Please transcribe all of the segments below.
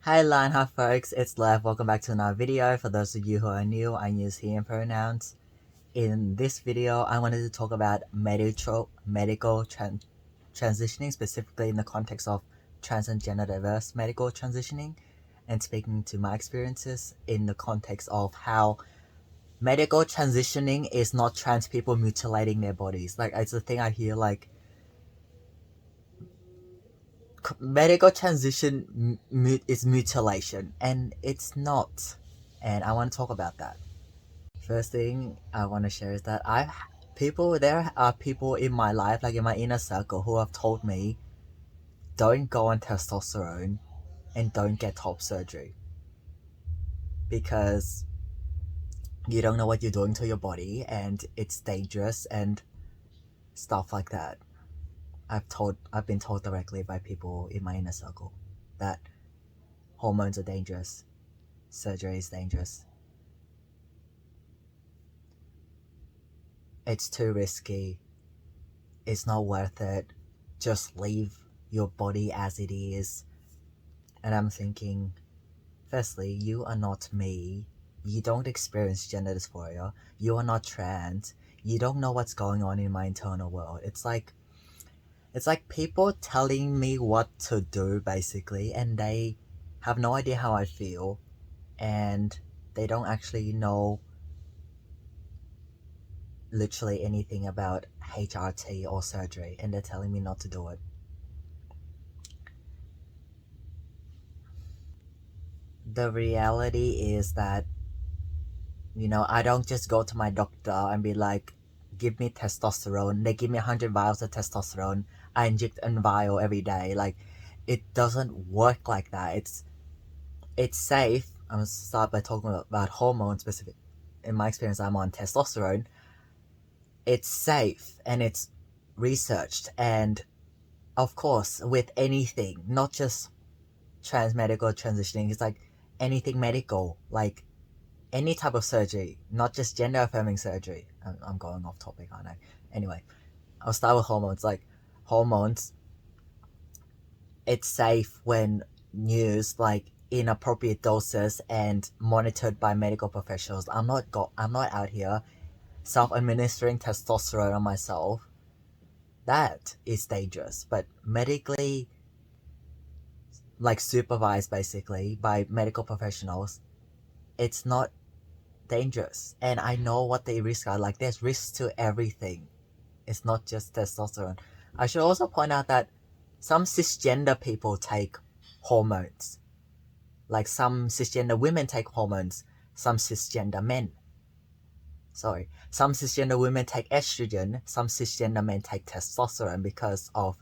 Hi Line, hi folks, it's Lev. Welcome back to another video. For those of you who are new, I use he and pronouns. In this video, I wanted to talk about medical transitioning, specifically in the context of trans and gender diverse medical transitioning, and speaking to my experiences in the context of how medical transitioning is not trans people mutilating their bodies. Like, it's a thing I hear, like, medical transition is mutilation, and it's not. And I want to talk about that. First thing I want to share is that there are people in my life, like in my inner circle, who have told me, don't go on testosterone and don't get top surgery because you don't know what you're doing to your body and it's dangerous and stuff like that. I've been told directly by people in my inner circle that hormones are dangerous, surgery is dangerous, it's too risky, it's not worth it, just leave your body as it is. And I'm thinking, firstly, you are not me, you don't experience gender dysphoria, you are not trans, you don't know what's going on in my internal world. It's like people telling me what to do basically, and they have no idea how I feel, and they don't actually know literally anything about HRT or surgery, and they're telling me not to do it. The reality is that, I don't just go to my doctor and be like, give me testosterone. They give me 100 vials of testosterone. I inject a vial every day. Like, it doesn't work like that. It's safe. I'm gonna start by talking about hormone specific. In my experience, I'm on testosterone. It's safe and it's researched, and of course, with anything, not just trans medical transitioning, it's like anything medical, like any type of surgery, not just gender affirming surgery. I'm going off topic, aren't I? Anyway, I'll start with hormones. Like, hormones, it's safe when used like in appropriate doses and monitored by medical professionals. I'm not out here self-administering testosterone on myself. That is dangerous. But medically, like supervised basically by medical professionals, it's not dangerous. And I know what the risks are. Like, there's risks to everything. It's not just testosterone. I should also point out that some cisgender people take hormones. Like, some cisgender women take hormones. Some cisgender women take estrogen. Some cisgender men take testosterone because of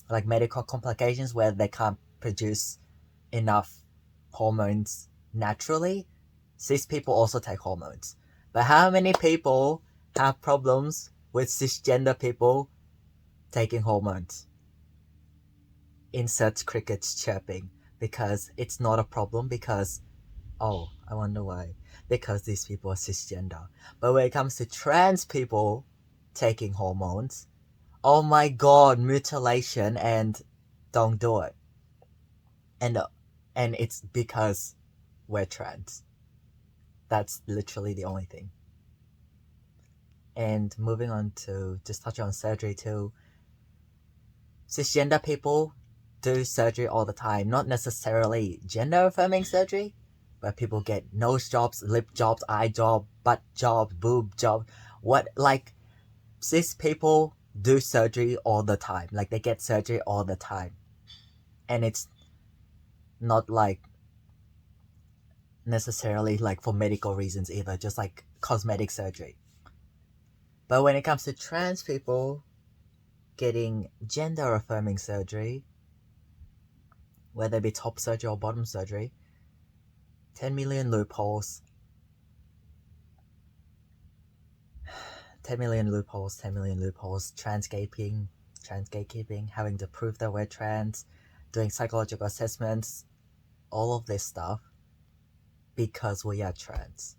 like medical complications where they can't produce enough hormones naturally. Cis people also take hormones. But how many people have problems with cisgender people taking hormones? Insert crickets chirping, because it's not a problem, because, oh, I wonder why. Because these people are cisgender. But when it comes to trans people taking hormones, oh my god, mutilation, and don't do it. And it's because we're trans. That's literally the only thing. And moving on to just touch on surgery too. Cisgender people do surgery all the time. Not necessarily gender affirming surgery, but people get nose jobs, lip jobs, eye job, butt job, boob job. Cis people do surgery all the time. Like, they get surgery all the time. And it's not like necessarily like for medical reasons either, just like cosmetic surgery. But when it comes to trans people getting gender affirming surgery, whether it be top surgery or bottom surgery, 10 million loopholes. 10 million loopholes. Trans gatekeeping, having to prove that we're trans, doing psychological assessments, all of this stuff because we are trans.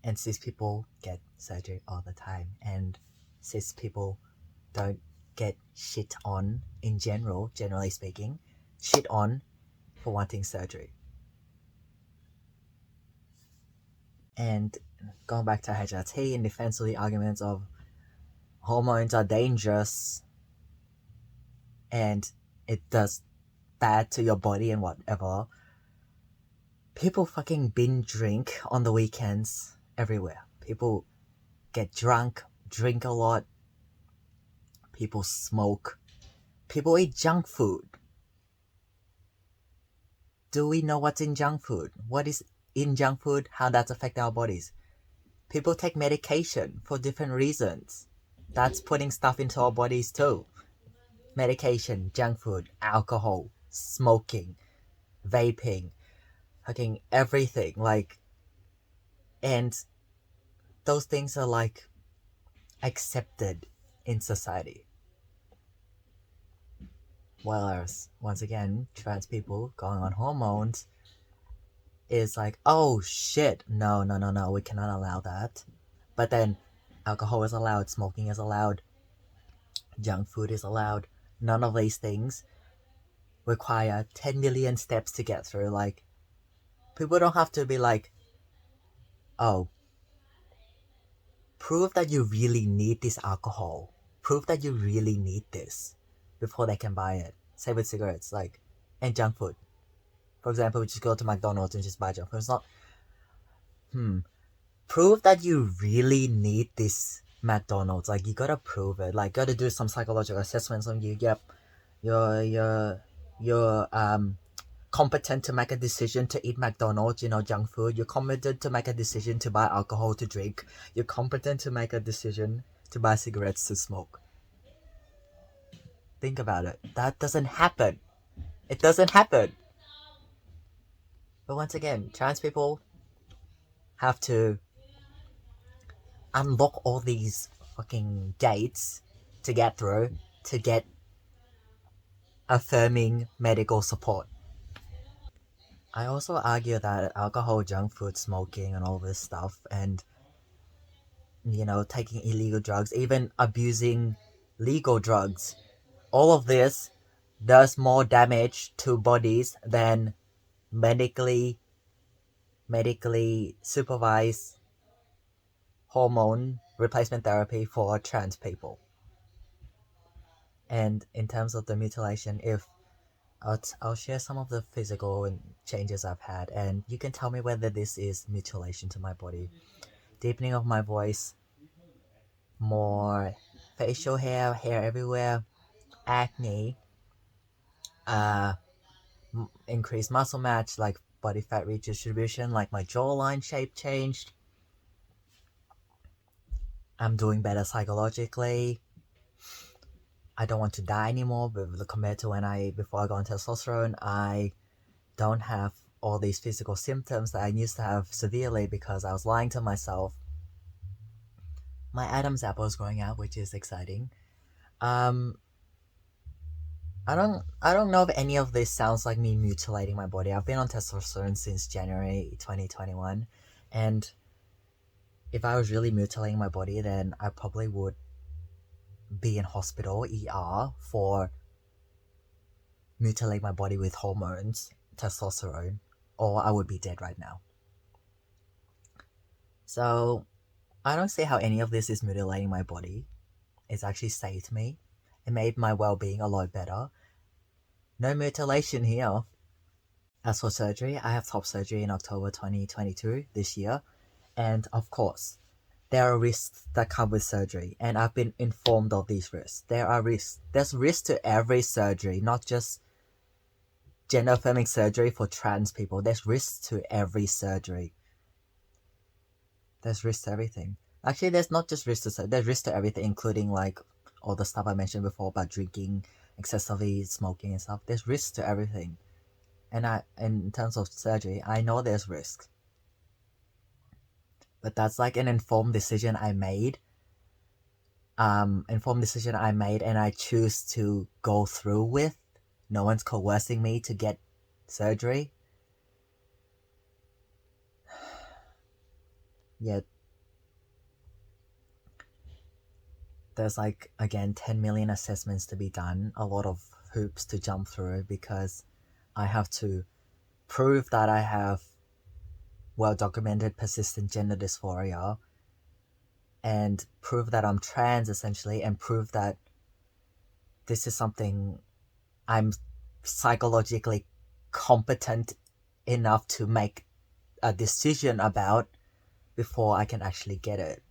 And cis people get surgery all the time, and cis people don't get shit on in general, generally speaking, shit on for wanting surgery. And going back to HRT in defense of the arguments of hormones are dangerous and it does bad to your body and whatever, people fucking binge drink on the weekends everywhere. People get drunk, drink a lot, people smoke, people eat junk food. Do we know what's in junk food? What is in junk food? How that's affect our bodies? People take medication for different reasons. That's putting stuff into our bodies too. Medication, junk food, alcohol, smoking, vaping, fucking everything. Like, and those things are like accepted in society. Whereas, once again, trans people going on hormones is like, oh shit, no, we cannot allow that. But then alcohol is allowed, smoking is allowed, junk food is allowed. None of these things require 10 million steps to get through. Like, people don't have to be like, oh, prove that you really need this alcohol. Prove that you really need this before they can buy it. Same with cigarettes, like, and junk food. For example, we just go to McDonald's and just buy junk food. It's not, prove that you really need this McDonald's. Like, you gotta prove it. Like, gotta do some psychological assessments on you. Yep, you're competent to make a decision to eat McDonald's, junk food. You're competent to make a decision to buy alcohol to drink. You're competent to make a decision to buy cigarettes to smoke. Think about it. That doesn't happen. It doesn't happen. But once again, trans people have to unlock all these fucking gates to get through to get affirming medical support. I also argue that alcohol, junk food, smoking, and all this stuff, and taking illegal drugs, even abusing legal drugs, all of this does more damage to bodies than medically supervised hormone replacement therapy for trans people. And in terms of the mutilation, if I'll share some of the physical changes I've had, and you can tell me whether this is mutilation to my body. Deepening of my voice, more facial hair everywhere, acne, increased muscle mass, like body fat redistribution, like my jawline shape changed. I'm doing better psychologically. I don't want to die anymore, but compared to before I got on testosterone, I don't have all these physical symptoms that I used to have severely because I was lying to myself. My Adam's apple is growing out, which is exciting. I don't know if any of this sounds like me mutilating my body. I've been on testosterone since January 2021, and if I was really mutilating my body, then I probably would be in hospital, ER, for mutilate my body with hormones, testosterone, or I would be dead right now. So I don't see how any of this is mutilating my body. It's actually saved me. It made my well-being a lot better. No mutilation here. As for surgery, I have top surgery in October 2022 this year. And of course, there are risks that come with surgery. And I've been informed of these risks. There are risks. There's risks to every surgery, not just gender-affirming surgery for trans people. There's risks to every surgery. There's risks to everything. Actually, there's not just risks to surgery. There's risks to everything, including like all the stuff I mentioned before about drinking, excessively smoking and stuff. There's risks to everything. And in terms of surgery, I know there's risks. But that's like an informed decision I made. And I choose to go through with. No one's coercing me to get surgery. Yet there's like, again, 10 million assessments to be done, a lot of hoops to jump through because I have to prove that I have well documented persistent gender dysphoria, and prove that I'm trans essentially, and prove that this is something I'm psychologically competent enough to make a decision about before I can actually get it.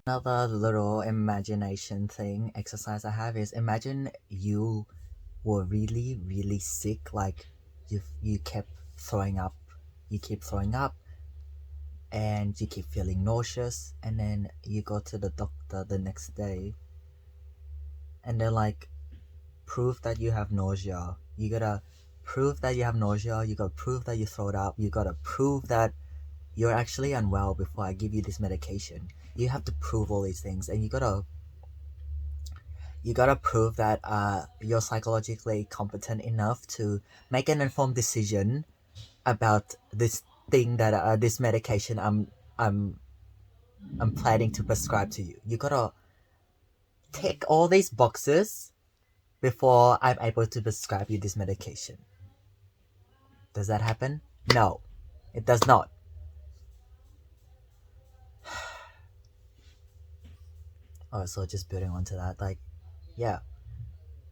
Another little imagination thing exercise I have is, imagine you were really, really sick, like you kept throwing up, you keep throwing up, and you keep feeling nauseous, and then you go to the doctor the next day, and they're like, prove that you have nausea. You gotta prove that you have nausea. You gotta prove that you throw it up. You gotta prove that you're actually unwell before I give you this medication. You have to prove all these things, and you gotta prove that you're psychologically competent enough to make an informed decision about this thing that this medication I'm I'm planning to prescribe to you. You gotta tick all these boxes before I'm able to prescribe you this medication. Does that happen? No, it does not. Oh, so just building onto that, like, yeah,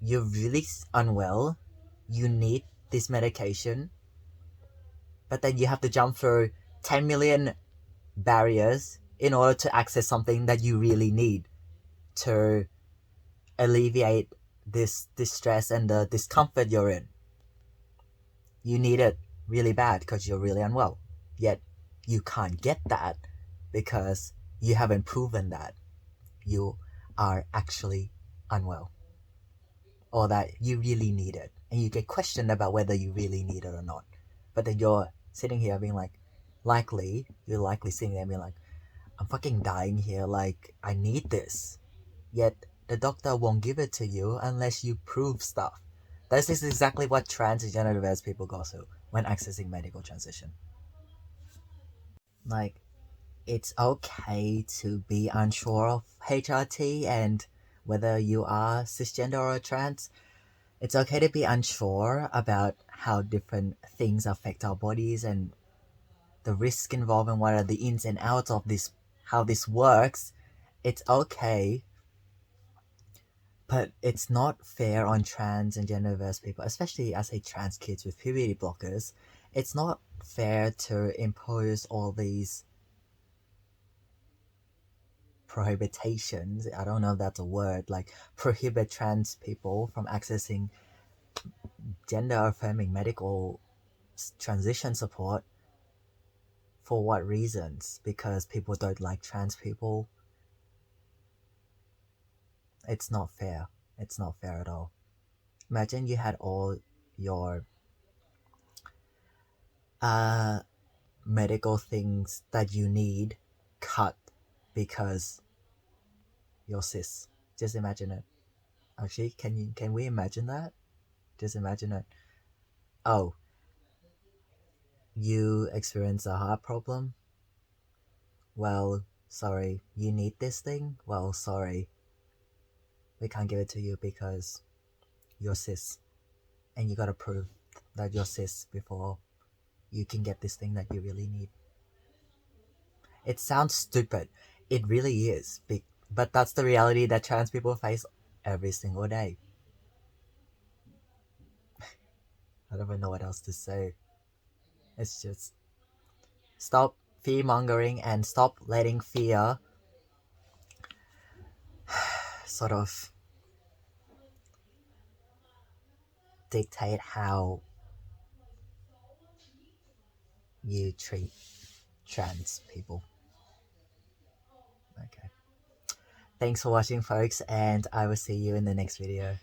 you're really unwell, you need this medication, but then you have to jump through 10 million barriers in order to access something that you really need to alleviate this distress and the discomfort you're in. You need it really bad because you're really unwell. Yet you can't get that because you haven't proven that you are actually unwell, or that you really need it. And you get questioned about whether you really need it or not. But then you're sitting here being like, you're likely sitting there being like, I'm fucking dying here, like, I need this. Yet the doctor won't give it to you unless you prove stuff. This is exactly what trans and gender diverse people go through when accessing medical transition. Like, it's okay to be unsure of HRT and whether you are cisgender or trans. It's okay to be unsure about how different things affect our bodies and the risk involved and what are the ins and outs of this, how this works. It's okay, but it's not fair on trans and gender diverse people, especially as a trans kids with puberty blockers. It's not fair to impose all these prohibitations. I don't know if that's a word, like prohibit trans people from accessing gender affirming medical transition support. For what reasons? Because people don't like trans people. It's not fair. It's not fair at all. Imagine you had all your medical things that you need cut because you're cis. Just imagine it. Actually, can we imagine that? Just imagine it. Oh, you experience a heart problem? Well, sorry. You need this thing? Well, sorry. We can't give it to you because you're cis. And you gotta prove that you're cis before you can get this thing that you really need. It sounds stupid. It really is. But that's the reality that trans people face every single day. I don't even know what else to say. It's just stop fear mongering and stop letting fear sort of dictate how you treat trans people. Okay. Thanks for watching, folks, and I will see you in the next video.